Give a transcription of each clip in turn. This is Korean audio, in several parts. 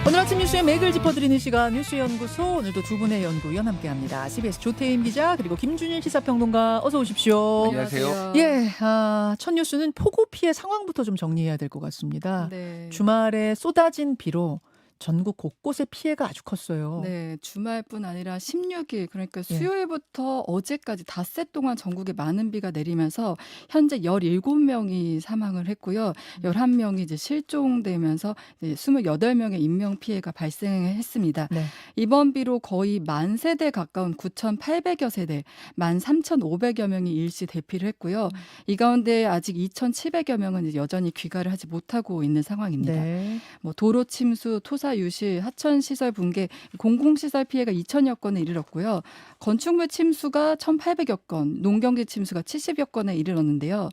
오늘 아침 뉴스의 맥을 짚어드리는 시간 뉴스연구소, 오늘도 두 분의 연구위원 함께합니다. CBS 조태임 기자 그리고 김준일 시사평론가, 어서 오십시오. 안녕하세요. 예, 첫 뉴스는 폭우 피해 상황부터 좀 정리해야 될 것 같습니다. 네. 주말에 쏟아진 비로 전국 곳곳에 피해가 아주 컸어요. 네, 주말뿐 아니라 16일, 그러니까 예. 수요일부터 어제까지 닷새 동안 전국에 많은 비가 내리면서 현재 17명이 사망을 했고요. 11명이 이제 실종되면서 이제 28명의 인명 피해가 발생했습니다. 네. 이번 비로 거의 10,000세대 가까운 9,800여 세대, 13,500여 명이 일시 대피를 했고요. 이 가운데 아직 2,700여 명은 이제 여전히 귀가를 하지 못하고 있는 상황입니다. 네. 뭐 도로 침수, 토사 유실, 하천 시설 붕괴, 공공시설 피해가 2,000여 건에 이르렀고요. 건축물 침수가 1,800여 건, 농경지 침수가 70여 건에 이르렀는데요.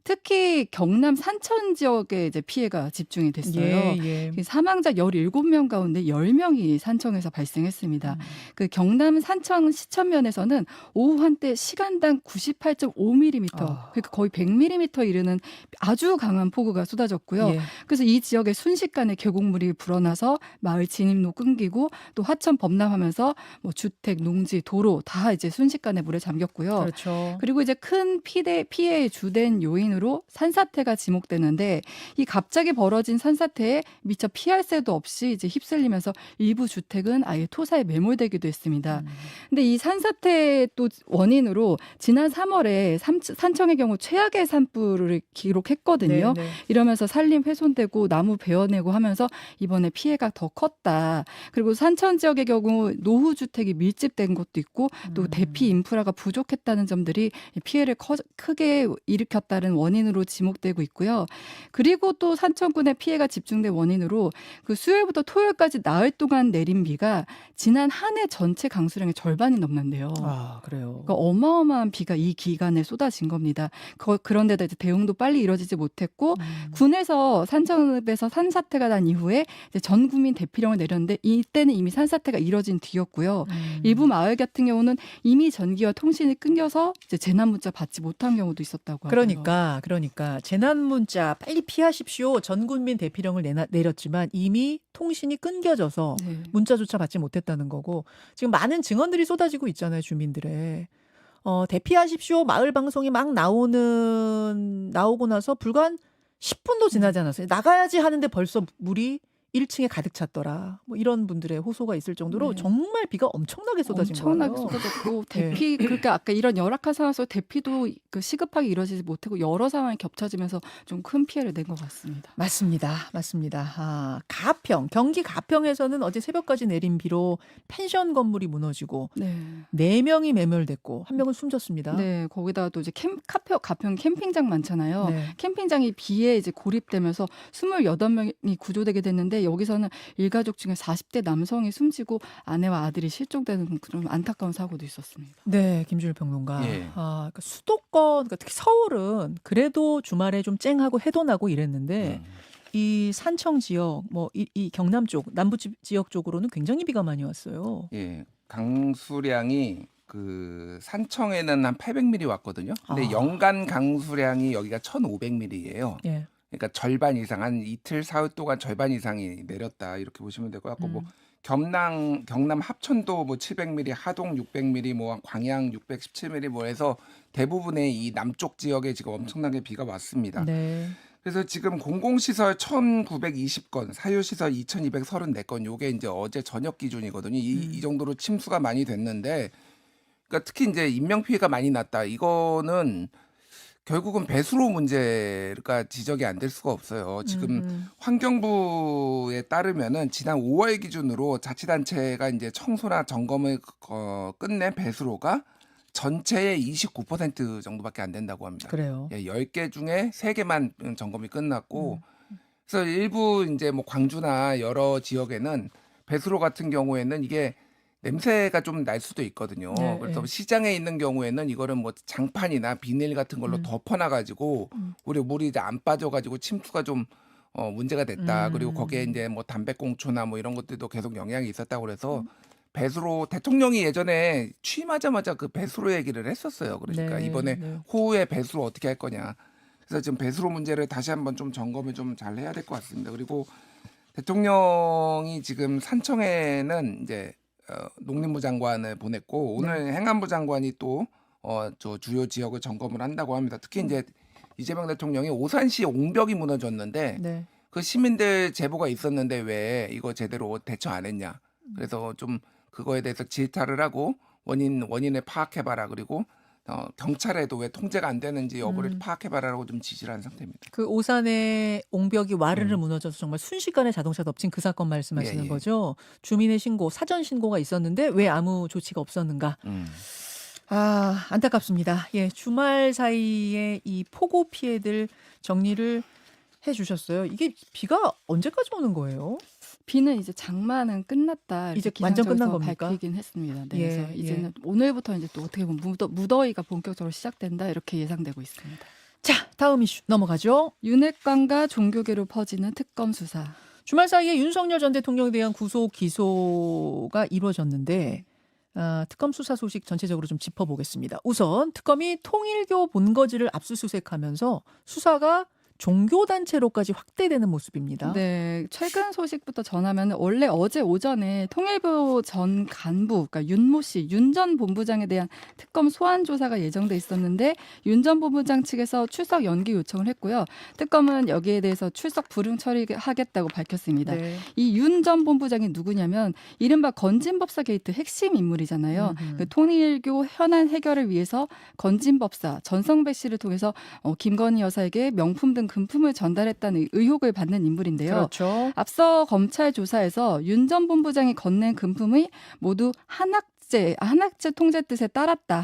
특히 경남 산천 지역에 이제 피해가 집중이 됐어요. 예. 사망자 17명 가운데 10명이 산청에서 발생했습니다. 그 경남 산청 시천면에서는 오후 한때 시간당 98.5mm, 그러니까 거의 100mm 이르는 아주 강한 폭우가 쏟아졌고요. 예. 그래서 이 지역에 순식간에 계곡물이 불어나서 마을 진입로 끊기고 또 하천 범람하면서 뭐 주택, 농지, 도로 다 이제 순식간에 물에 잠겼고요. 그렇죠. 그리고 이제 큰 피해의 주된 요인으로 산사태가 지목되는데, 이 갑자기 벌어진 산사태에 미처 피할 새도 없이 이제 휩쓸리면서 일부 주택은 아예 토사에 매몰되기도 했습니다. 근데 이 산사태 또 원인으로 지난 3월에 산청의 경우 최악의 산불을 기록했거든요. 네. 이러면서 산림 훼손되고 나무 베어내고 하면서 이번에 피해가 더 컸다. 그리고 산천 지역의 경우 노후 주택이 밀집된 것도 있고 또 대피 인프라가 부족했다는 점들이 피해를 크게 일으켰다는 원인으로 지목되고 있고요. 그리고 또 산천군의 피해가 집중된 원인으로 그 수요일부터 토요일까지 나흘 동안 내린 비가 지난 한 해 전체 강수량의 절반이 넘는데요. 아, 그래요. 그러니까 어마어마한 비가 이 기간에 쏟아진 겁니다. 그런데도 이제 대응도 빨리 이루어지지 못했고 군에서 산천읍에서 산사태가 난 이후에 이제 전 국민 대피령을 내렸는데 이때는 이미 산사태가 이뤄진 뒤였고요. 일부 마을 같은 경우는 이미 전기와 통신이 끊겨서 이제 재난 문자 받지 못한 경우도 있었다고 하고요. 그러니까 재난 문자 빨리 피하십시오. 전 국민 대피령을 내렸지만 이미 통신이 끊겨져서 네. 문자조차 받지 못했다는 거고, 지금 많은 증언들이 쏟아지고 있잖아요, 주민들의. 대피하십시오. 마을 방송이 막 나오고 나서 불과 한 10분도 지나지 않았어요. 나가야지 하는데 벌써 물이 1층에 가득 찼더라. 뭐 이런 분들의 호소가 있을 정도로 네. 정말 비가 엄청나게 쏟아진 엄청나게 거예요. 쏟아졌고 대피 그러니까 아까 이런 열악한 상황에서 대피도 그 시급하게 이루어지지 못하고 여러 상황이 겹쳐지면서 좀 큰 피해를 낸 것 같습니다. 맞습니다. 가평, 경기 가평에서는 어제 새벽까지 내린 비로 펜션 건물이 무너지고 네. 4명이 매몰됐고 1명은 숨졌습니다. 네, 거기다가 또 이제 가평 캠핑장 많잖아요. 네. 캠핑장이 비에 이제 고립되면서 28명이 구조되게 됐는데 여기서는 일가족 중에 40대 남성이 숨지고 아내와 아들이 실종되는 그런 안타까운 사고도 있었습니다. 네, 김준일 평론가. 예. 그러니까 수도권, 그러니까 특히 서울은 그래도 주말에 좀 쨍하고 해도나고 이랬는데 이 산청 지역, 뭐 이 경남 쪽, 남부 지역 쪽으로는 굉장히 비가 많이 왔어요. 예, 강수량이 그 산청에는 한 800mm 왔거든요. 근데 연간 강수량이 여기가 1,500mm예요. 예. 그러니까 절반 이상, 한 이틀 사흘 동안 절반 이상이 내렸다 이렇게 보시면 될 것 같고, 뭐 경남 합천도 뭐 700mm, 하동 600mm, 뭐 광양 617mm 뭐 해서 대부분의 이 남쪽 지역에 지금 엄청나게 비가 왔습니다. 네. 그래서 지금 공공시설 1,920건, 사유시설 2,234건, 요게 이제 어제 저녁 기준이거든요. 이 정도로 침수가 많이 됐는데, 그러니까 특히 이제 인명 피해가 많이 났다. 이거는 결국은 배수로 문제가 지적이 안 될 수가 없어요. 지금 환경부에 따르면은 지난 5월 기준으로 자치단체가 이제 청소나 점검을 끝낸 배수로가 전체의 29% 정도밖에 안 된다고 합니다. 그래요. 예, 10개 중에 3개만 점검이 끝났고, 그래서 일부 이제 뭐 광주나 여러 지역에는 배수로 같은 경우에는 이게 냄새가 좀 날 수도 있거든요. 네, 그래서 네. 시장에 있는 경우에는 이거를 뭐 장판이나 비닐 같은 걸로 덮어놔가지고 우리 물이 이제 안 빠져가지고 침수가 좀 문제가 됐다. 그리고 거기에 이제 뭐 담배꽁초나 뭐 이런 것들도 계속 영향이 있었다고 그래서 배수로, 대통령이 예전에 취임하자마자 그 배수로 얘기를 했었어요. 그러니까 네, 이번에 네. 호우에 배수로 어떻게 할 거냐. 그래서 지금 배수로 문제를 다시 한번 좀 점검을 좀 잘 해야 될 것 같습니다. 그리고 대통령이 지금 산청에는 이제 농림부 장관을 보냈고 오늘 행안부 장관이 또 저 주요 지역을 점검을 한다고 합니다. 특히 이제 이재명 대통령이 오산시 옹벽이 무너졌는데 네. 그 시민들 제보가 있었는데 왜 이거 제대로 대처 안 했냐. 그래서 좀 그거에 대해서 질타를 하고 원인을 파악해봐라. 그리고 경찰에도 왜 통제가 안 되는지 여부를 파악해봐라라고 좀 지시를 한 상태입니다. 그 오산의 옹벽이 와르르 무너져서 정말 순식간에 자동차 덮친 그 사건 말씀하시는 예. 거죠. 주민의 신고, 사전 신고가 있었는데 왜 아무 조치가 없었는가. 아, 안타깝습니다. 예, 주말 사이에 이 폭우 피해들 정리를 해주셨어요. 이게 비가 언제까지 오는 거예요? 비는 이제 장마는 끝났다. 이제 이렇게 완전 끝난 기상청에서 겁니까? 밝히긴 했습니다. 네, 예, 그래서 예. 이제는 오늘부터 이제 또 어떻게 보면 무더위가 본격적으로 시작된다 이렇게 예상되고 있습니다. 자, 다음 이슈 넘어가죠. 윤핵관과 종교계로 퍼지는 특검 수사. 주말 사이에 윤석열 전 대통령에 대한 구속 기소가 이루어졌는데 특검 수사 소식 전체적으로 좀 짚어보겠습니다. 우선 특검이 통일교 본거지를 압수수색하면서 수사가 종교단체로까지 확대되는 모습입니다. 네, 최근 소식부터 전하면 원래 어제 오전에 통일부 전 간부, 그러니까 윤모 씨, 윤 전 본부장에 대한 특검 소환 조사가 예정돼 있었는데 윤 전 본부장 측에서 출석 연기 요청을 했고요. 특검은 여기에 대해서 출석 불응 처리하겠다고 밝혔습니다. 네. 이 윤 전 본부장이 누구냐면 이른바 건진법사 게이트 핵심 인물이잖아요. 그 통일교 현안 해결을 위해서 건진법사 전성배 씨를 통해서 김건희 여사에게 명품 등 금품을 전달했다는 의혹을 받는 인물인데요. 그렇죠. 앞서 검찰 조사에서 윤 전 본부장이 건넨 금품이 모두 한학자 통제 뜻에 따랐다.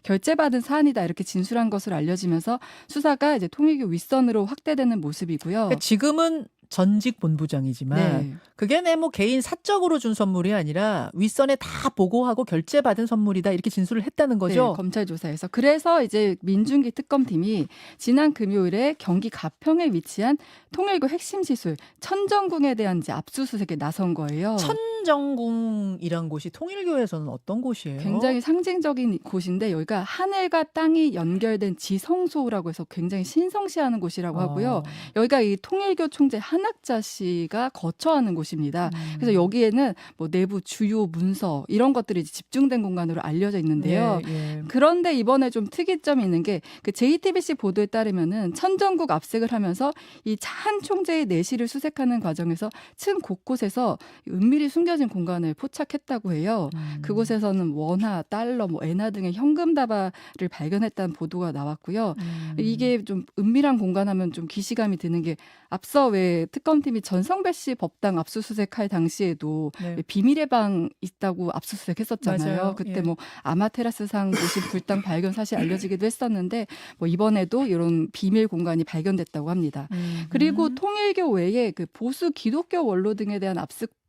결제받은 사안이다 이렇게 진술한 것으로 알려지면서 수사가 이제 통일교 윗선으로 확대되는 모습이고요. 그러니까 지금은 전직 본부장이지만 네. 그게 내 뭐 개인 사적으로 준 선물이 아니라 윗선에 다 보고하고 결제받은 선물이다 이렇게 진술을 했다는 거죠. 네, 검찰 조사에서. 그래서 이제 민중기 특검팀이 지난 금요일에 경기 가평에 위치한 통일교 핵심 시술 천정궁에 대한 이제 압수수색에 나선 거예요. 천정궁이란 곳이 통일교에서는 어떤 곳이에요? 굉장히 상징적인 곳인데 여기가 하늘과 땅이 연결된 지성소라고 해서 굉장히 신성시하는 곳이라고 하고요. 여기가 이 통일교 총재 한학자 씨가 거처하는 곳입니다. 그래서 여기에는 뭐 내부 주요 문서 이런 것들이 집중된 공간으로 알려져 있는데요. 예. 그런데 이번에 좀 특이점이 있는 게 그 JTBC 보도에 따르면은 천정국 압색을 하면서 이 한 총재의 내실을 수색하는 과정에서 층 곳곳에서 은밀히 숨겨진 공간을 포착했다고 해요. 그곳에서는 원화, 달러, 뭐 엔화 등의 현금 다발을 발견했다는 보도가 나왔고요. 이게 좀 은밀한 공간하면 좀 기시감이 드는 게 앞서 왜 특검팀이 전성배 씨 법당 압수수색할 당시에도 네. 비밀의 방 있다고 압수수색했었잖아요. 맞아요. 그때 예. 뭐 아마테라스상 모신 불당 발견 사실 알려지기도 했었는데 뭐 이번에도 이런 비밀 공간이 발견됐다고 합니다. 그리고 통일교 외에 그 보수 기독교 원로 등에 대한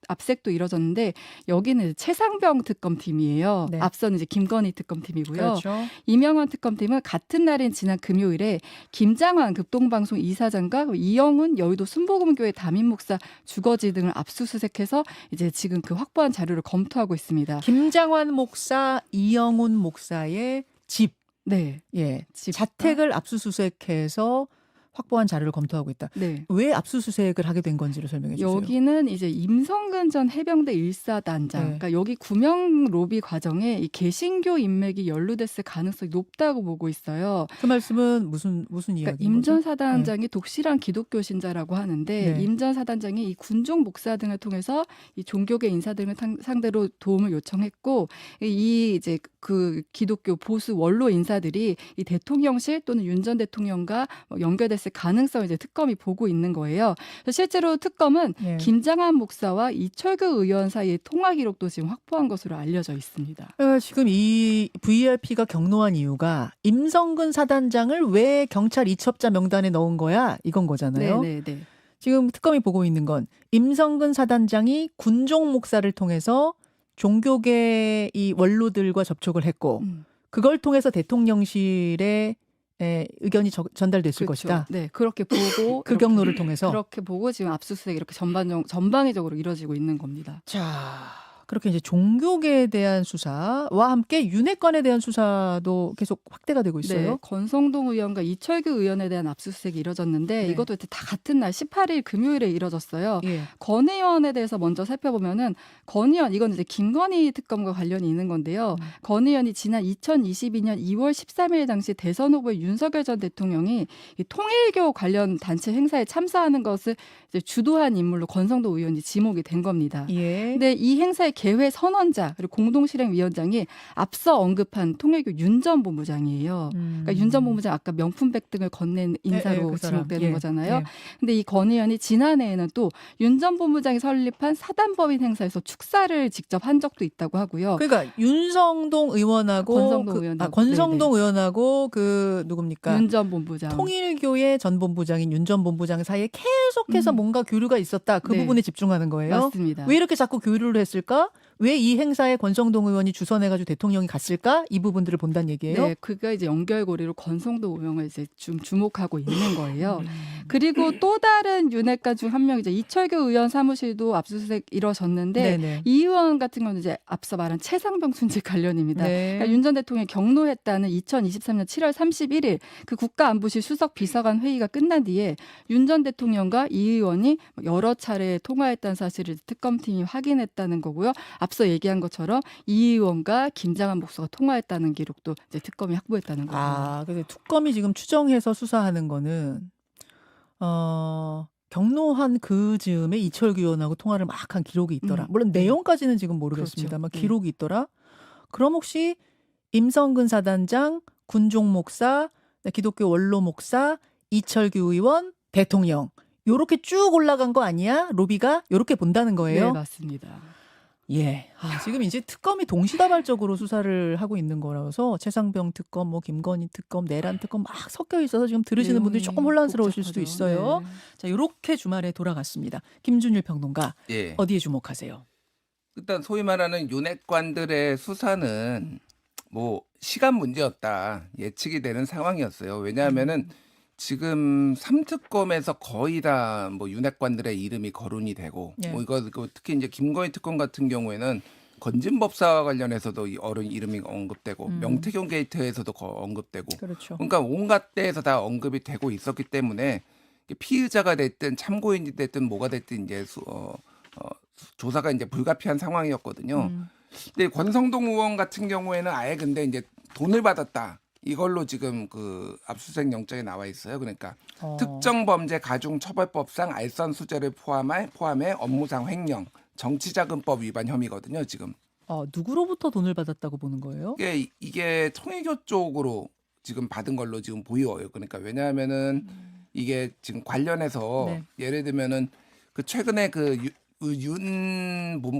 압색도 이뤄졌는데 여기는 최상병 특검팀이에요. 네. 앞서는 이제 김건희 특검팀이고요. 그렇죠. 이명환 특검팀은 같은 날인 지난 금요일에 김장환 극동방송 이사장과 이영훈 여의도 순복음교회 담임 목사 주거지 등을 압수수색해서 이제 지금 그 확보한 자료를 검토하고 있습니다. 김장환 목사, 이영훈 목사의 집, 네, 예, 집. 자택을 압수수색해서 확보한 자료를 검토하고 있다. 네. 왜 압수수색을 하게 된 건지를 설명해 주세요. 여기는 이제 임성근 전 해병대 1사단장. 네. 그러니까 여기 구명 로비 과정에 이 개신교 인맥이 연루됐을 가능성이 높다고 보고 있어요. 그 말씀은 무슨 그러니까 이야기인 임 전 거죠? 사단장이 독실한 기독교 신자라고 하는데 네. 임 전 사단장이 이 군종 목사 등을 통해서 이 종교계 인사 등을 상대로 도움을 요청했고 이 이제 그 기독교 보수 원로 인사들이 이 대통령실 또는 윤 전 대통령과 연결됐을 가능성을 이제 특검이 보고 있는 거예요. 실제로 특검은 예. 김장한 목사와 이철규 의원 사이의 통화 기록도 지금 확보한 것으로 알려져 있습니다. 지금 이 VRP가 경로한 이유가 임성근 사단장을 왜 경찰 이첩자 명단에 넣은 거야? 이건 거잖아요. 네. 지금 특검이 보고 있는 건 임성근 사단장이 군종 목사를 통해서 종교계 이 원로들과 접촉을 했고 그걸 통해서 대통령실에 의견이 전달됐을 그렇죠. 것이다. 네, 그렇게 보고 그 경로를 통해서. 그렇게 보고 지금 압수수색 이렇게 전방위적으로 이루어지고 있는 겁니다. 자, 그렇게 이제 종교계에 대한 수사와 함께 윤핵관에 대한 수사도 계속 확대가 되고 네, 있어요. 권성동 의원과 이철규 의원에 대한 압수수색이 이뤄졌는데 네. 이것도 다 같은 날 18일 금요일에 이뤄졌어요. 예. 권 의원에 대해서 먼저 살펴보면은 권 의원 이건 이제 김건희 특검과 관련이 있는 건데요. 권 의원이 지난 2022년 2월 13일 당시 대선 후보의 윤석열 전 대통령이 이 통일교 관련 단체 행사에 참사하는 것을 이제 주도한 인물로 권성동 의원이 지목이 된 겁니다. 예. 근데 이 행사의 개회 선언자 그리고 공동실행위원장이 앞서 언급한 통일교 윤 전 본부장이에요. 그러니까 윤 전 본부장 아까 명품백 등을 건넨 인사로 그 사람. 지목되는 예. 거잖아요. 예. 근데 이 권 의원이 지난해에는 또 윤 전 본부장이 설립한 사단법인 행사에서 축사를 직접 한 적도 있다고 하고요. 그러니까 윤성동 의원하고 권성동 의원하고. 권성동 의원하고 그 누굽니까? 윤 전 본부장. 통일교의 전 본부장인 윤 전 본부장 사이에 계속해서 뭔가 교류가 있었다. 그 네. 부분에 집중하는 거예요. 맞습니다. 왜 이렇게 자꾸 교류를 했을까? 왜 이 행사에 권성동 의원이 주선해가지고 대통령이 갔을까? 이 부분들을 본다는 얘기예요. 네, 그가 이제 연결고리로 권성동 의원을 이제 좀 주목하고 있는 거예요. 그리고 또 다른 윤핵관 중 한 명이죠. 이철규 의원 사무실도 압수수색 이뤄졌는데 네네. 이 의원 같은 경우는 이제 앞서 말한 최상병 순직 관련입니다. 네. 그러니까 윤 전 대통령이 경로했다는 2023년 7월 31일 그 국가안보실 수석 비서관 회의가 끝난 뒤에 윤 전 대통령과 이 의원이 여러 차례 통화했다는 사실을 특검팀이 확인했다는 거고요. 앞서 얘기한 것처럼 이 의원과 김장한 목사가 통화했다는 기록도 이제 특검이 확보했다는 거예요. 아, 근데 특검이 지금 추정해서 수사하는 거는 경로한 그 즈음에 이철규 의원하고 통화를 막 한 기록이 있더라. 물론 내용까지는 지금 모르겠습니다만 그렇죠. 기록이 있더라. 그럼 혹시 임성근 사단장, 군종 목사, 기독교 원로 목사, 이철규 의원, 대통령 요렇게 쭉 올라간 거 아니야? 로비가 요렇게 본다는 거예요. 네, 맞습니다. 예. 지금 이제 특검이 동시다발적으로 수사를 하고 있는 거라서 최상병 특검, 뭐 김건희 특검, 내란 특검 막 섞여 있어서 지금 들으시는 분들이 조금 혼란스러우실 수도 복잡하죠. 있어요. 네. 자, 요렇게 주말에 돌아갔습니다. 김준일 평론가 예. 어디에 주목하세요? 일단 소위 말하는 윤핵관들의 수사는 뭐 시간 문제였다 예측이 되는 상황이었어요. 왜냐하면은 지금 3특검에서 거의 다 뭐 윤핵관들의 이름이 거론이 되고 예. 뭐 이거 특히 이제 김건희 특검 같은 경우에는 건진법사와 관련해서도 이름이 언급되고 명태균 게이트에서도 언급되고 그렇죠. 그러니까 온갖 데에서 다 언급이 되고 있었기 때문에 피의자가 됐든 참고인이 됐든 뭐가 됐든 이제 조사가 이제 불가피한 상황이었거든요. 근데 권성동 의원 같은 경우에는 아예 근데 이제 돈을 받았다. 이걸로 지금 그 압수수색 영장에 나와 있어요. 그러니까 특정범죄가중처벌법상 알선 수재를 포함해 업무상 횡령, 정치자금법 위반 혐의거든요. 지금 누구로부터 돈을 받았다고 보는 거예요? 이게 통일교 쪽으로 지금 받은 걸로 지금 보여요. 그러니까 왜냐하면은 이게 지금 관련해서 네. 예를 들면은 그 최근에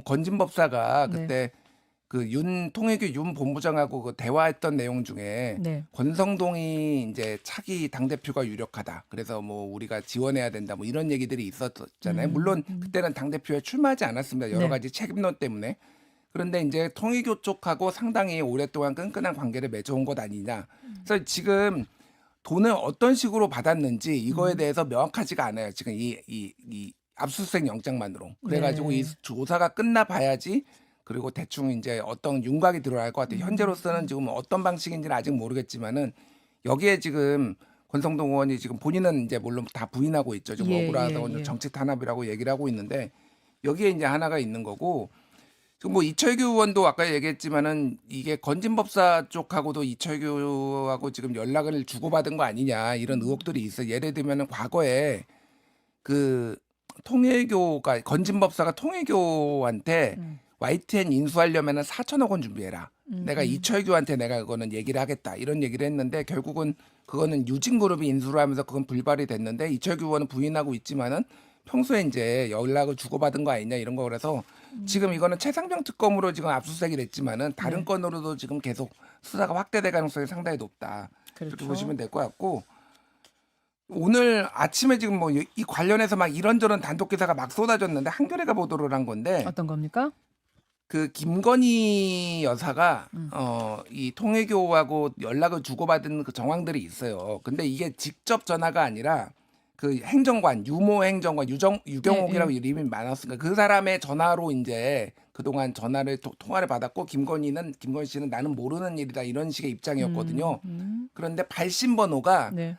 건진법사가 네. 그때 그 통일교 윤 본부장하고 그 대화했던 내용 중에 네. 권성동이 이제 차기 당대표가 유력하다. 그래서 뭐 우리가 지원해야 된다. 뭐 이런 얘기들이 있었잖아요. 물론 그때는 당대표에 출마하지 않았습니다. 여러 네. 가지 책임론 때문에. 그런데 이제 통일교 쪽하고 상당히 오랫동안 끈끈한 관계를 맺어온 것 아니냐. 그래서 지금 돈을 어떤 식으로 받았는지 이거에 대해서 명확하지가 않아요. 지금 이 압수수색 영장만으로. 그래가지고 네. 이 조사가 끝나 봐야지. 그리고 대충 이제 어떤 윤곽이 들어갈 것 같아요. 현재로서는 지금 어떤 방식인지는 아직 모르겠지만은 여기에 지금 권성동 의원이 지금 본인은 이제 물론 다 부인하고 있죠. 좀 예, 억울하다고 예. 정치 탄압이라고 얘기를 하고 있는데 여기에 이제 하나가 있는 거고 지금 뭐 이철규 의원도 아까 얘기했지만은 이게 건진법사 쪽하고도 이철규하고 지금 연락을 주고받은 거 아니냐 이런 의혹들이 있어요. 예를 들면은 과거에 그 통일교가 건진법사가 통일교한테 YTN 인수하려면은 4천억 원 준비해라. 내가 이철규한테 내가 그거는 얘기를 하겠다. 이런 얘기를 했는데 결국은 그거는 유진그룹이 인수를 하면서 그건 불발이 됐는데 이철규 의원은 부인하고 있지만은 평소에 이제 연락을 주고받은 거 아니냐 이런 거 그래서 지금 이거는 최상병 특검으로 지금 압수수색이 됐지만은 다른 네. 건으로도 지금 계속 수사가 확대될 가능성이 상당히 높다. 그렇죠. 이렇게 보시면 될 것 같고 오늘 아침에 지금 뭐 이 관련해서 막 이런저런 단독 기사가 막 쏟아졌는데 한겨레가 보도를 한 건데 어떤 겁니까? 그 김건희 여사가 이 통일교하고 연락을 주고받은 그 정황들이 있어요. 근데 이게 직접 전화가 아니라 그 행정관, 유모 행정관, 유경옥이라고 네. 이름이 많았으니까 그 사람의 전화로 이제 그동안 전화를 통화를 받았고 김건희 씨는 나는 모르는 일이다 이런 식의 입장이었거든요. 그런데 발신 번호가 네.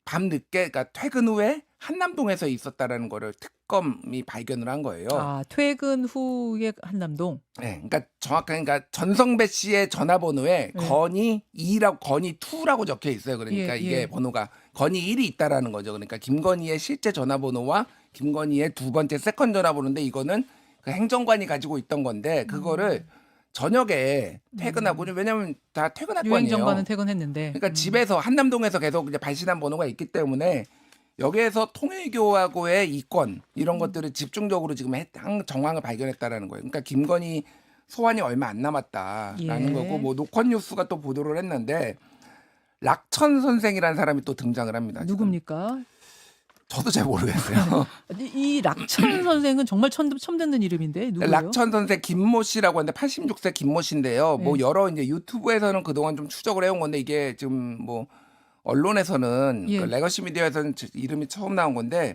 밤늦게 그러니까 퇴근 후에 한남동에서 있었다라는 거를 특검이 발견을 한 거예요. 아, 퇴근 후에 한남동. 네, 그러니까 정확하게 그러니까 전성배 씨의 전화번호에 네. 건희 2라고 건희 2라고 적혀 있어요. 그러니까 예, 이게 예. 번호가 건희 1이 있다라는 거죠. 그러니까 김건희의 실제 전화번호와 김건희의 두 번째 세컨 전화번호인데 이거는 그 행정관이 가지고 있던 건데 그거를 저녁에 퇴근하고 왜냐면 다 퇴근할 거 아니에요. 유행정관은 퇴근했는데. 그러니까 집에서 한남동에서 계속 이제 발신한 번호가 있기 때문에 여기에서 통일교하고의 이권 이런 것들을 집중적으로 지금 정황을 발견했다라는 거예요. 그러니까 김건희 소환이 얼마 안 남았다라는 예. 거고 뭐 노컷뉴스가 또 보도를 했는데 락천 선생이라는 사람이 또 등장을 합니다. 지금. 누굽니까? 저도 잘 모르겠어요. 이 락천 선생은 정말 처음 듣는 이름인데 누구예요? 락천 선생 김모 씨라고 하는데 86세 김모 씨인데요. 뭐 네. 여러 이제 유튜브에서는 그동안 좀 추적을 해온 건데 이게 지금 뭐 언론에서는 예. 그 레거시 미디어에서는 이름이 처음 나온 건데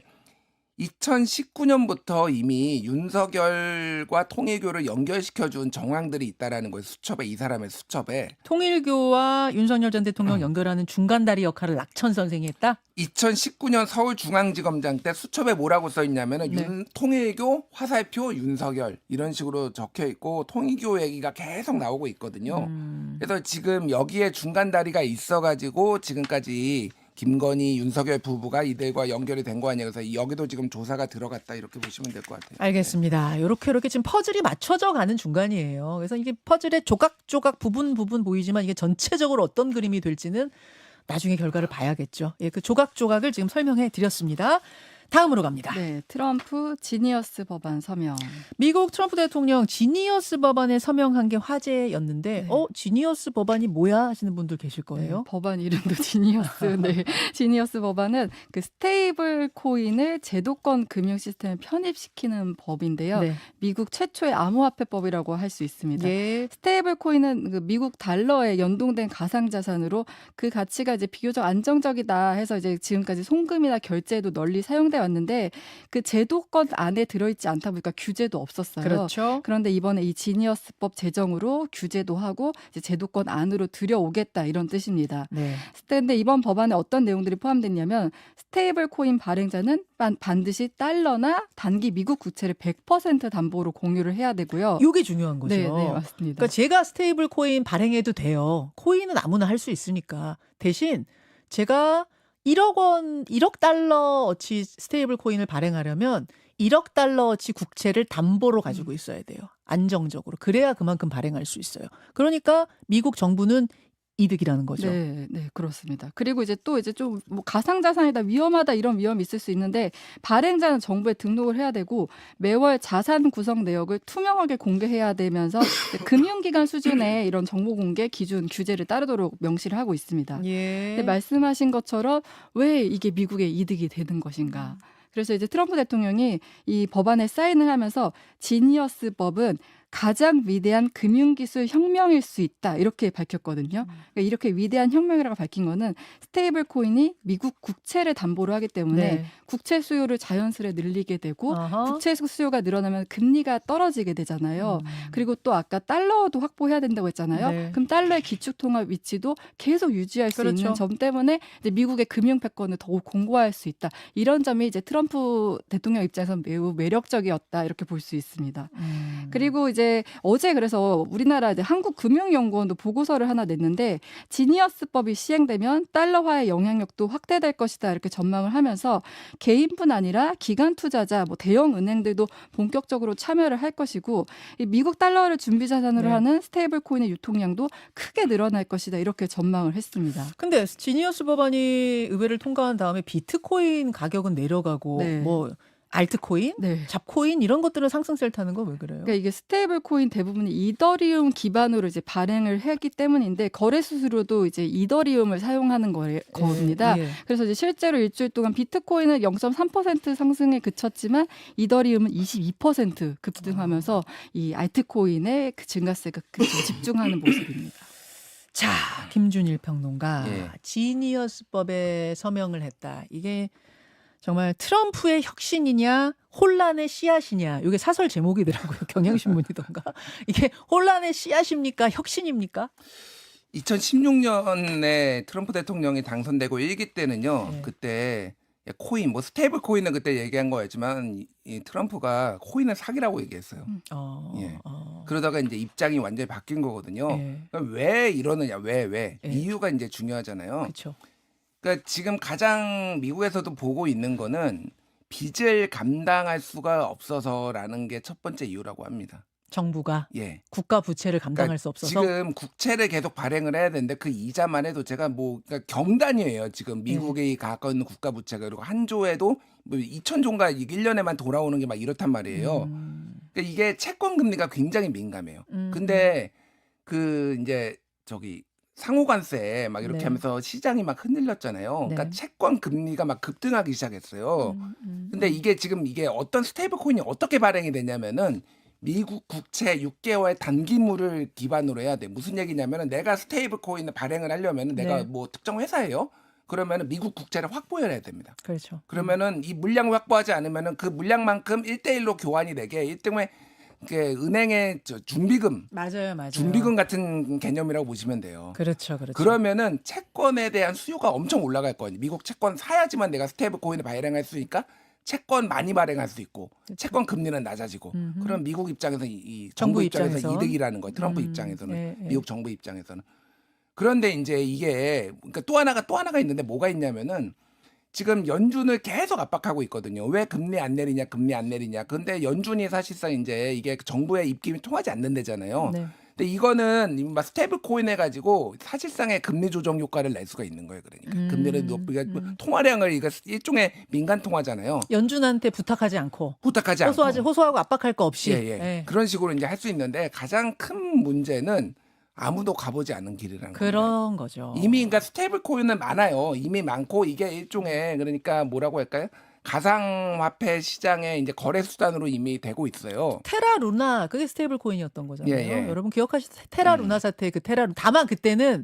2019년부터 이미 윤석열과 통일교를 연결시켜준 정황들이 있다라는 거예요. 수첩에 이 사람의 수첩에 통일교와 윤석열 전 대통령 연결하는 중간다리 역할을 락천 선생이 했다? 2019년 서울중앙지검장 때 수첩에 뭐라고 써 있냐면은 네. 통일교, 화살표, 윤석열 이런 식으로 적혀 있고 통일교 얘기가 계속 나오고 있거든요. 그래서 지금 여기에 중간다리가 있어가지고 지금까지 김건희, 윤석열 부부가 이들과 연결이 된 거 아니에요. 그래서 여기도 지금 조사가 들어갔다 이렇게 보시면 될 것 같아요. 알겠습니다. 이렇게 지금 퍼즐이 맞춰져 가는 중간이에요. 그래서 이게 퍼즐의 조각조각 부분 보이지만 이게 전체적으로 어떤 그림이 될지는 나중에 결과를 봐야겠죠. 예, 그 조각조각을 지금 설명해 드렸습니다. 다음으로 갑니다. 네, 트럼프 지니어스 법안 서명. 미국 트럼프 대통령 지니어스 법안에 서명한 게 화제였는데 네. 지니어스 법안이 뭐야 하시는 분들 계실 거예요. 네, 법안 이름도 지니어스. 네, 지니어스 법안은 그 스테이블 코인을 제도권 금융 시스템에 편입시키는 법인데요. 네. 미국 최초의 암호화폐법이라고 할 수 있습니다. 예. 스테이블 코인은 그 미국 달러에 연동된 가상 자산으로 그 가치가 이제 비교적 안정적이다 해서 이제 지금까지 송금이나 결제에도 널리 사용돼 왔는데 그 제도권 안에 들어있지 않다 보니까 규제도 없었어요. 그렇죠. 그런데 이번에 이 지니어스법 제정으로 규제도 하고 이제 제도권 안으로 들여오겠다 이런 뜻입니다. 네. 그런데 이번 법안에 어떤 내용들이 포함됐냐면 스테이블 코인 발행자는 반드시 달러나 단기 미국 국채를 100% 담보로 공유를 해야 되고요. 이게 중요한 거죠. 네, 네, 맞습니다. 그러니까 제가 스테이블 코인 발행해도 돼요. 코인은 아무나 할 수 있으니까. 대신 제가 1억 달러어치 스테이블 코인을 발행하려면 1억 달러어치 국채를 담보로 가지고 있어야 돼요. 안정적으로. 그래야 그만큼 발행할 수 있어요. 그러니까 미국 정부는 이득이라는 거죠. 네, 네, 그렇습니다. 그리고 이제 또 이제 좀 뭐 가상자산이다 위험하다 이런 위험이 있을 수 있는데 발행자는 정부에 등록을 해야 되고 매월 자산 구성 내역을 투명하게 공개해야 되면서 금융기관 수준의 이런 정보 공개 기준 규제를 따르도록 명시를 하고 있습니다. 예. 근데 말씀하신 것처럼 왜 이게 미국의 이득이 되는 것인가? 그래서 이제 트럼프 대통령이 이 법안에 사인을 하면서 지니어스 법은 가장 위대한 금융기술 혁명일 수 있다 이렇게 밝혔거든요. 그러니까 이렇게 위대한 혁명이라고 밝힌 거는 스테이블 코인이 미국 국채를 담보로 하기 때문에 네. 국채 수요를 자연스레 늘리게 되고 아하. 국채 수요가 늘어나면 금리가 떨어지게 되잖아요. 그리고 또 아까 달러도 확보해야 된다고 했잖아요. 네. 그럼 달러의 기축통화 위치도 계속 유지할 수 그렇죠. 있는 점 때문에 이제 미국의 금융 패권을 더욱 공고할 수 있다. 이런 점이 이제 트럼프 대통령 입장에서 매우 매력적이었다 이렇게 볼 수 있습니다. 그리고 이제 어제 그래서 우리나라 이제 한국금융연구원도 보고서를 하나 냈는데 지니어스법이 시행되면 달러화의 영향력도 확대될 것이다 이렇게 전망을 하면서 개인뿐 아니라 기관 투자자, 뭐 대형 은행들도 본격적으로 참여를 할 것이고 이 미국 달러를 준비 자산으로 네. 하는 스테이블 코인의 유통량도 크게 늘어날 것이다 이렇게 전망을 했습니다. 근데 지니어스 법안이 의회를 통과한 다음에 비트코인 가격은 내려가고 네. 뭐 알트코인, 네. 잡코인 이런 것들은 상승세를 타는 거 왜 그래요? 그러니까 이게 스테이블 코인 대부분이 이더리움 기반으로 이제 발행을 했기 때문인데 거래 수수료도 이제 이더리움을 사용하는 겁니다. 예. 그래서 이제 실제로 일주일 동안 비트코인은 0.3% 상승에 그쳤지만 이더리움은 22% 급등하면서 이 알트코인의 그 증가세가 집중하는 모습입니다. 자, 김준일 평론가 예. 지니어스법에 서명을 했다. 이게 정말 트럼프의 혁신이냐 혼란의 씨앗이냐 이게 사설 제목이더라고요. 경향신문이던가. 이게 혼란의 씨앗입니까? 혁신입니까? 2016년에 트럼프 대통령이 당선되고 1기 때는요. 네. 그때 코인 뭐 스테이블 코인은 그때 얘기한 거였지만 이 트럼프가 코인은 사기라고 얘기했어요. 예. 그러다가 이제 입장이 완전히 바뀐 거거든요. 예. 그러니까 왜 이러느냐? 왜? 예. 이유가 이제 중요하잖아요. 그렇죠. 그러니까 지금 가장 미국에서도 보고 있는 거는 빚을 감당할 수가 없어서라는 게 첫 번째 이유라고 합니다. 정부가 예. 국가 부채를 감당할 그러니까 수 없어서 지금 국채를 계속 발행을 해야 되는데 그 이자만 해도 제가 뭐 그러니까 경단이에요. 지금 미국이 갖고 있는 국가 부채가 그리고 한 조에도 뭐 2,000조인가 1년에만 돌아오는 게 막 이렇단 말이에요. 그러니까 이게 채권 금리가 굉장히 민감해요. 근데 그 이제 저기 상호관세 막 이렇게 네. 하면서 시장이 막 흔들렸잖아요. 그러니까 네. 채권 금리가 막 급등하기 시작했어요. 근데 이게 지금 이게 어떤 스테이블 코인이 어떻게 발행이 되냐면은 미국 국채 6개월 단기물을 기반으로 해야 돼. 무슨 얘기냐면은 내가 스테이블 코인을 발행을 하려면은 내가 네. 뭐 특정 회사예요. 그러면은 미국 국채를 확보해야 됩니다. 그렇죠. 그러면은 이 물량을 확보하지 않으면은 그 물량만큼 1대1로 교환이 되게 일종의 이게 은행의 준비금, 맞아요. 준비금 같은 개념이라고 보시면 돼요. 그렇죠. 그러면은 채권에 대한 수요가 엄청 올라갈 거예요. 미국 채권 사야지만 내가 스테이블 코인을 발행할 수 있으니까 채권 많이 발행할 수 있고 채권 금리는 낮아지고 그럼 미국 입장에서 이 정부 입장에서 입장에선. 이득이라는 거예요. 트럼프 입장에서는 예. 미국 정부 입장에서는. 그런데 이제 이게 그러니까 또 하나가 있는데 뭐가 있냐면은 지금 연준을 계속 압박하고 있거든요. 왜 금리 안 내리냐. 근데 연준이 사실상 이제 이게 정부의 입김이 통하지 않는 데잖아요. 네. 근데 이거는 막 스테이블 코인 해가지고 사실상의 금리 조정 효과를 낼 수가 있는 거예요. 그러니까 금리를 높이가 통화량을 이거 일종의 민간 통화잖아요. 연준한테 부탁하지 않고 부탁하지 않고 호소하고 압박할 거 없이 예. 그런 식으로 이제 할 수 있는데 가장 큰 문제는 아무도 가보지 않은 길이라는 거예요. 그런 거죠. 이미 그러니까 스테이블 코인은 많아요. 이미 많고 이게 일종의 그러니까 뭐라고 할까요? 가상화폐 시장의 이제 거래 수단으로 이미 되고 있어요. 테라 루나 그게 스테이블 코인이었던 거잖아요. 예. 여러분 기억하시죠? 테라 루나 사태 그 테라 다만 그때는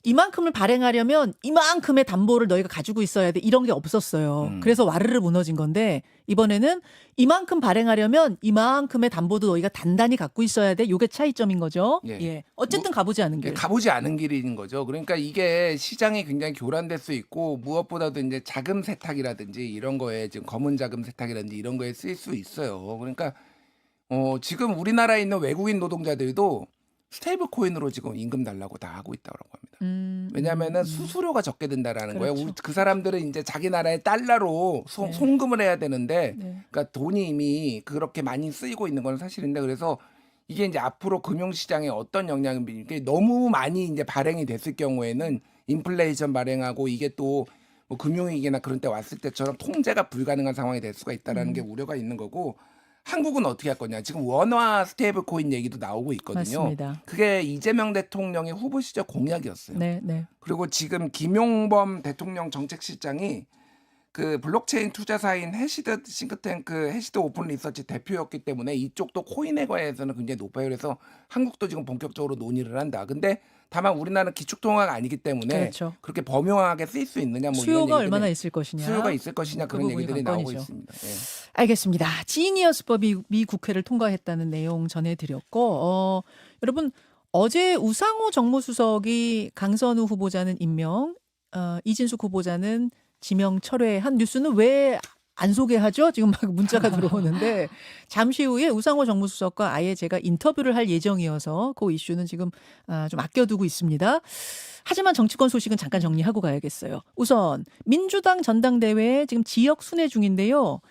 이만큼을 발행하려면 이만큼의 담보를 너희가 가지고 있어야 돼. 이런 게 없었어요. 그래서 와르르 무너진 건데 이번에는 이만큼 발행하려면 이만큼의 담보도 너희가 단단히 갖고 있어야 돼. 요게 차이점인 거죠. 예. 어쨌든 가보지 않은 길. 가보지 않은 길인 거죠. 그러니까 이게 시장이 굉장히 교란될 수 있고 무엇보다도 이제 자금 세탁이라든지 이런 거에 지금 검은 자금 세탁이라든지 이런 거에 쓰일 수 있어요. 그러니까 지금 우리나라에 있는 외국인 노동자들도 스테이블 코인으로 지금 임금 달라고 다 하고 있다고 합니다. 왜냐하면은 수수료가 적게 든다라는 그렇죠. 거예요. 그 사람들은 이제 자기 나라의 달러로 송금을 해야 되는데, 네. 그러니까 돈이 이미 그렇게 많이 쓰이고 있는 건 사실인데, 그래서 이게 이제 앞으로 금융시장에 어떤 영향을 미칠게 너무 많이 이제 발행이 됐을 경우에는 인플레이션 발행하고 이게 또 뭐 금융위기나 그런 때 왔을 때처럼 통제가 불가능한 상황이 될 수가 있다라는 게 우려가 있는 거고. 한국은 어떻게 할 거냐. 지금 원화 스테이블 코인 얘기도 나오고 있거든요. 맞습니다. 그게 이재명 대통령의 후보 시절 공약이었어요. 네. 그리고 지금 김용범 대통령 정책실장이 그 블록체인 투자사인 해시드 싱크탱크 해시드 오픈 리서치 대표였기 때문에 이쪽도 코인에 관해서는 굉장히 높아요. 그래서 한국도 지금 본격적으로 논의를 한다. 근데 다만 우리나라는 기축통화가 아니기 때문에 그렇죠. 그렇게 범용하게 쓰일 수 있느냐 뭐 수요가 이런 얼마나 얘기들이 있을 것이냐. 수요가 있을 것이냐 그 그런 부분이 얘기들이 나오고 관건이죠. 있습니다. 예. 알겠습니다. 지니어스법이 미 국회를 통과했다는 내용 전해드렸고 여러분 어제 우상호 정무수석이 강선우 후보자는 임명, 이진숙 후보자는 지명 철회한 뉴스는 왜 안 소개하죠? 지금 막 문자가 들어오는데 잠시 후에 우상호 정무수석과 아예 제가 인터뷰를 할 예정이어서 그 이슈는 지금 좀 아껴두고 있습니다. 하지만 정치권 소식은 잠깐 정리하고 가야겠어요. 우선 민주당 전당대회 지금 지역 순회 중인데요.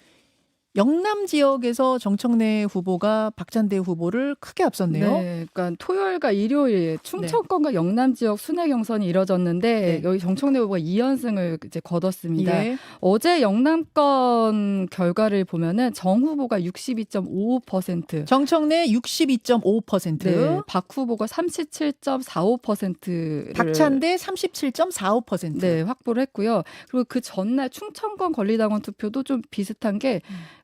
영남 지역에서 정청래 후보가 박찬대 후보를 크게 앞섰네요. 네, 그러니까 토요일과 일요일 충청권과 영남 지역 순회 경선이 이뤄졌는데 네. 여기 정청래 후보가 2연승을 이제 거뒀습니다. 예. 어제 영남권 결과를 보면은 정 후보가 62.55%, 정청래 62.5%, 네, 박 후보가 37.45%를 박찬대 37.45%. 네, 확보를 했고요. 그리고 그 전날 충청권 권리당원 투표도 좀 비슷한 게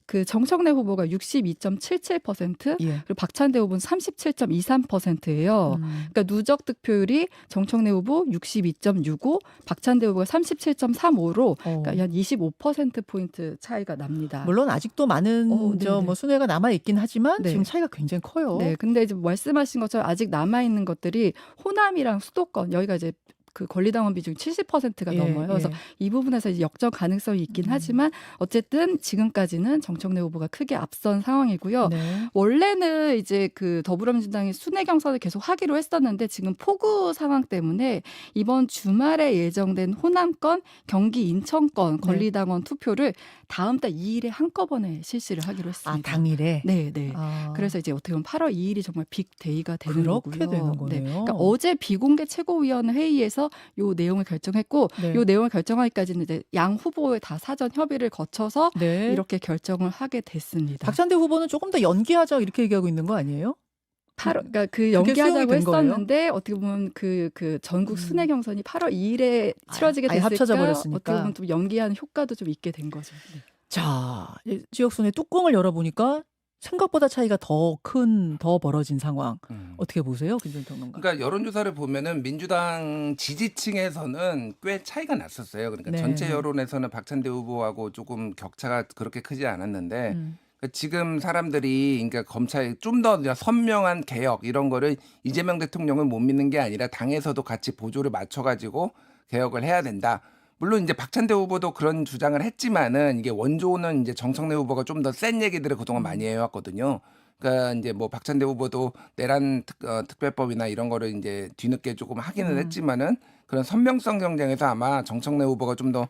그 정청래 후보가 62.77%, 예. 그리고 박찬대 후보는 37.23%예요. 그러니까 누적 득표율이 정청래 후보 62.65, 박찬대 후보가 37.35로 그러니까 한 25%포인트 차이가 납니다. 물론 아직도 많은 네네. 뭐 순회가 남아 있긴 하지만 네. 지금 차이가 굉장히 커요. 네, 근데 이제 말씀하신 것처럼 아직 남아 있는 것들이 호남이랑 수도권 여기가 이제 그 권리당원 비중이 70%가 예, 넘어요. 그래서 예. 이 부분에서 이제 역전 가능성이 있긴 하지만 어쨌든 지금까지는 정청래 후보가 크게 앞선 상황이고요. 네. 원래는 이제 그 더불어민주당이 순회 경선을 계속 하기로 했었는데 지금 폭우 상황 때문에 이번 주말에 예정된 호남권, 경기 인천권 권리당원 투표를 다음 달 2일에 한꺼번에 실시를 하기로 아, 했습니다. 당일에. 네, 네. 아. 그래서 이제 어떻게 보면 8월 2일이 정말 빅데이가 되는 그렇게 거고요. 되는 거네요. 그러니까 어제 비공개 최고위원 회의에서 요 내용을 결정했고 네. 요 내용을 결정하기까지는 이제 양 후보의 다 사전 협의를 거쳐서 네. 이렇게 결정을 하게 됐습니다. 박찬대 후보는 조금 더 연기하자 이렇게 얘기하고 있는 거 아니에요? 그러니까 그 그게 연기하자고 수용이 된 거예요? 했었는데 어떻게 보면 그 전국 순회 경선이 8월 2일에 치러지게 아예 됐으니까 합쳐져 버렸으니까. 어떻게 보면 좀 연기하는 효과도 좀 있게 된 거죠. 네. 자, 지역 순회 뚜껑을 열어보니까 생각보다 차이가 더 벌어진 상황. 어떻게 보세요, 김준일 평론가? 그러니까 여론조사를 보면은 민주당 지지층에서는 꽤 차이가 났었어요. 그러니까 네. 전체 여론에서는 박찬대 후보하고 조금 격차가 그렇게 크지 않았는데 그러니까 지금 사람들이 그러니까 검찰 좀 더 선명한 개혁 이런 거를 이재명 대통령을 못 믿는 게 아니라 당에서도 같이 보조를 맞춰가지고 개혁을 해야 된다. 물론 이제 박찬대 후보도 그런 주장을 했지만은 이게 원조는 이제 정청래 후보가 좀 더 센 얘기들을 그동안 많이 해왔거든요. 그러니까 이제 뭐 박찬대 후보도 내란 특별법이나 이런 거를 이제 뒤늦게 조금 하기는 했지만은 그런 선명성 경쟁에서 아마 정청래 후보가 좀 더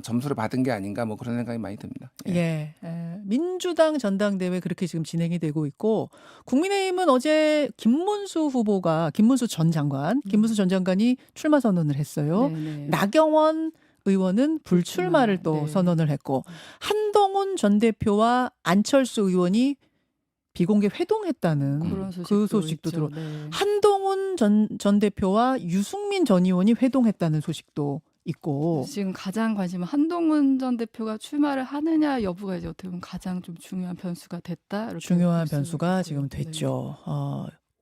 점수를 받은 게 아닌가 뭐 그런 생각이 많이 듭니다. 예. 예. 민주당 전당대회 그렇게 지금 진행이 되고 있고 국민의힘은 어제 김문수 전 장관이 출마 선언을 했어요. 네, 네. 나경원 의원은 불출마를 불출마. 또 네. 선언을 했고 한동훈 전 대표와 안철수 의원이 비공개 회동했다는 그런 그 소식도 있죠. 들어. 네. 한동훈 전 대표와 유승민 전 의원이 회동했다는 소식도 있고. 지금 가장 관심은 한동훈 전 대표가 출마를 하느냐 여부가 이제 어떻게 보면 가장 좀 중요한 변수가 됐다. 이렇게 중요한 볼 수 변수가 있고요. 지금 네. 됐죠.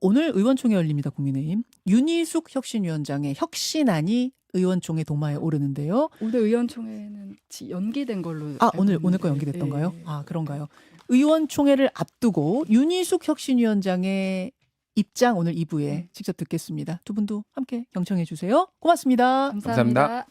오늘 의원총회 열립니다. 국민의힘. 윤희숙 혁신위원장의 혁신안이 의원총회 도마에 오르는데요. 오늘 의원총회는 연기된 걸로. 아, 알고 오늘 거 있는데. 연기됐던가요? 예. 아, 그런가요? 의원총회를 앞두고 윤희숙 혁신위원장의 입장 오늘 2부에 직접 듣겠습니다. 두 분도 함께 경청해 주세요. 고맙습니다. 감사합니다.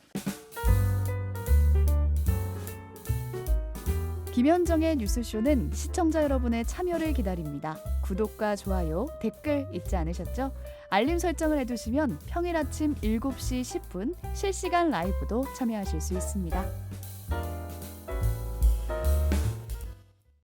김현정의 뉴스쇼는 시청자 여러분의 참여를 기다립니다. 구독과 좋아요, 댓글 잊지 않으셨죠? 알림 설정을 해두시면 평일 아침 7시 10분 실시간 라이브도 참여하실 수 있습니다.